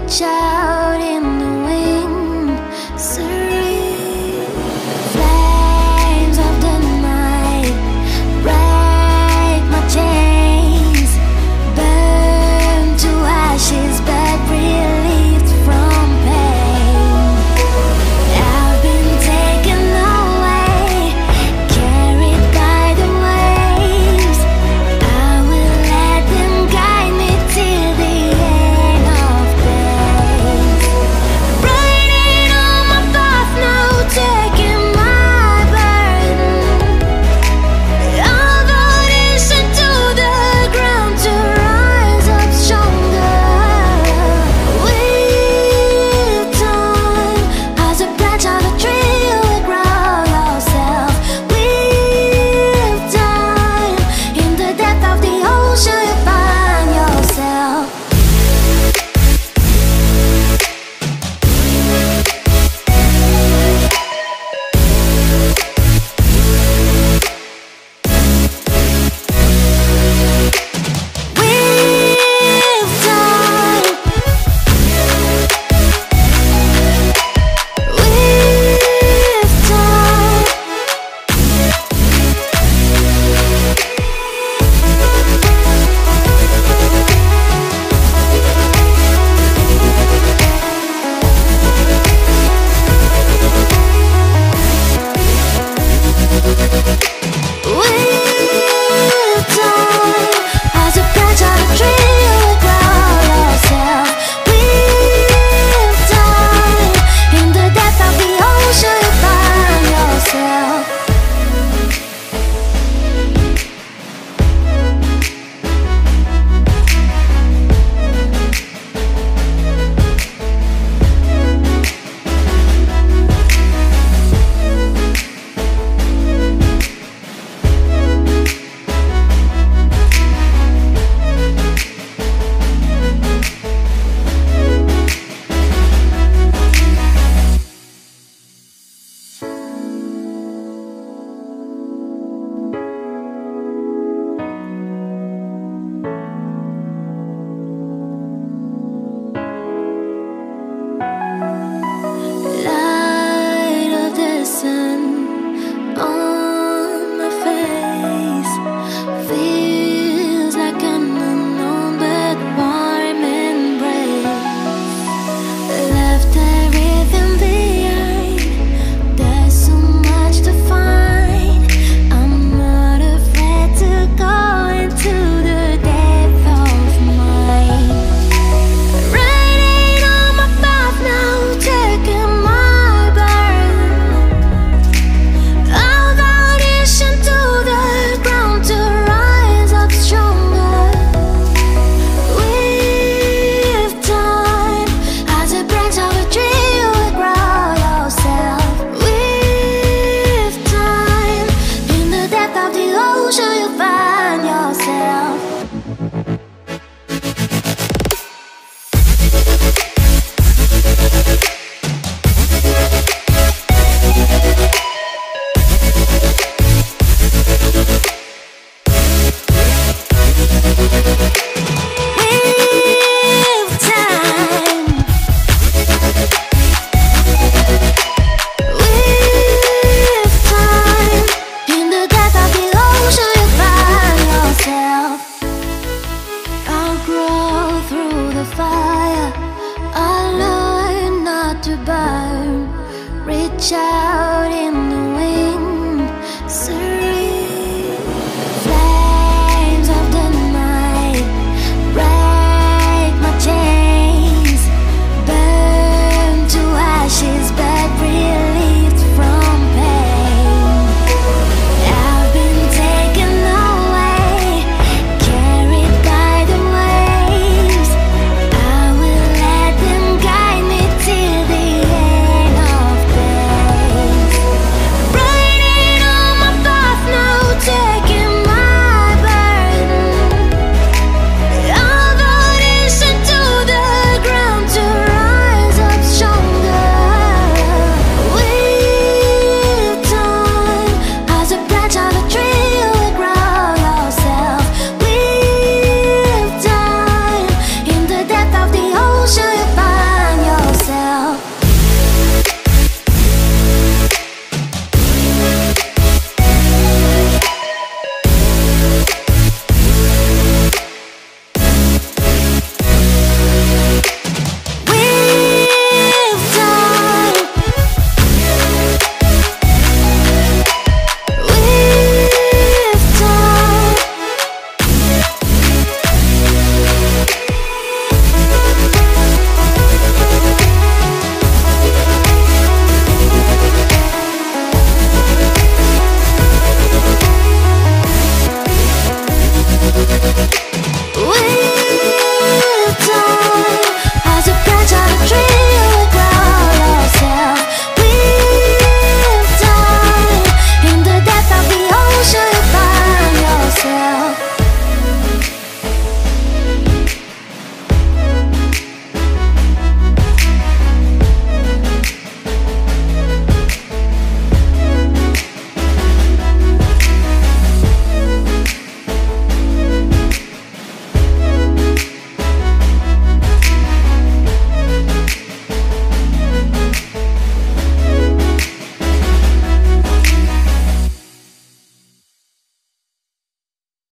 reach out in the wind, serene flames of the night, break my chains, burn to ashes, but relieved from pain. I've been taken away, carried by the waves. I will let them guide me till the end of days. Riding on my path now, taking my burden. I'll audition to the ground to rise up stronger. With time, as a branch of a tree, you will grow yourself. With time, in the depth of the ocean, you find yourself. With time, with time. With time, as a branch of a tree, you will grow yourself. With time, in the depth of the ocean, you find yourself. Light of the sun on my face feels like an unknown but warm embrace. Left everything behind, there's so much to find. I'm not afraid to go into the depth of mine. Riding on my path now, taking my burden. I'll audition to the ground to rise up stronger. With time, as a branch of a tree, you will grow yourself. With time, in the depth of the ocean, you find yourself. With time, with time, in the depth of the ocean, you find yourself. I'll grow through the fire, I'll learn not to burn. Reach out in